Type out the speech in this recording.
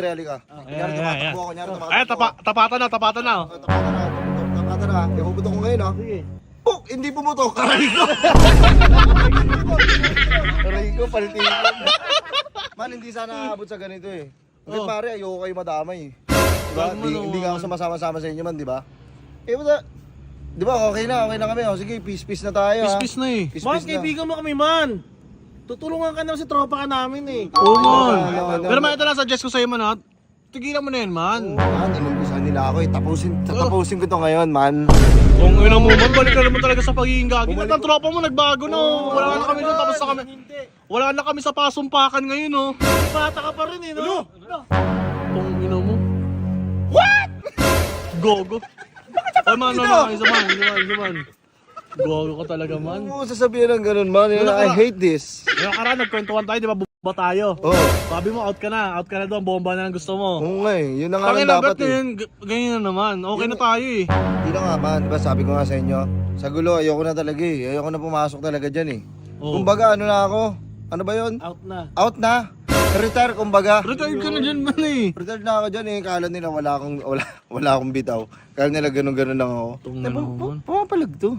Rally ka. Kunyari, tumatakbo ako. Kunyari, tumatakbo Ay, ako. tapatan na. Tapatan na. Tapatan na. Ipuputok ko ngayon, ha? Sige. Oh, hindi pumutok. Aray ko. Aray ko, palitin ko. Man, hindi sana aabot sa ganito eh. Kasi pare, ayoko kayo madamay eh. Diba? Hindi nga ako sumasama-sama sa inyo man, di ba? Eh, bata, di ba, okay na kami. O, sige, peace na tayo, ha? Peace na eh. Man, kaibigan mo kami, man. Tutulungan ka naman sa tropa ka namin eh. Oo, man. ano. Pero man, ito lang suggest ko sa'yo, man, ha? Tigilan mo na yan, man. Man, inumpisahan nila ako eh. Tapusin ko to ngayon, man. Kung ina mo, man, balik ka naman talaga sa pagiging gagi. At ang tropa mo, nagbago na. Wala na kami doon, tapos na kami. Wala na kami sa pasumpakan ngayon, oh. Bata ka pa rin eh, no? Kung ina mo. What? Gogo. Ay, man, isa man. Gogo ka talaga, man. Ano mo sasabihin ng ganun, man? I hate this. Ngayon ka nagkwentuhan tayo, di ba? Ba tayo? Oo. Sabi mo, out ka na doon, bomba na lang gusto mo. Oo nga eh, yun na nga lang Pakilagat dapat na eh. yun, ganyan na naman. Okay na tayo eh. Hindi na nga man, diba sabi ko nga sa inyo, sa gulo ayoko na talaga eh, ayoko na pumasok talaga dyan eh. Oo. Kumbaga ano na ako, ano ba yun? Out na. Out na, retire kumbaga. Retired ka na dyan, man eh. Retired na ako dyan eh, kala nila wala akong bitaw. Kala nila ganun lang ako. Tungan mo, man. Pumapalag to.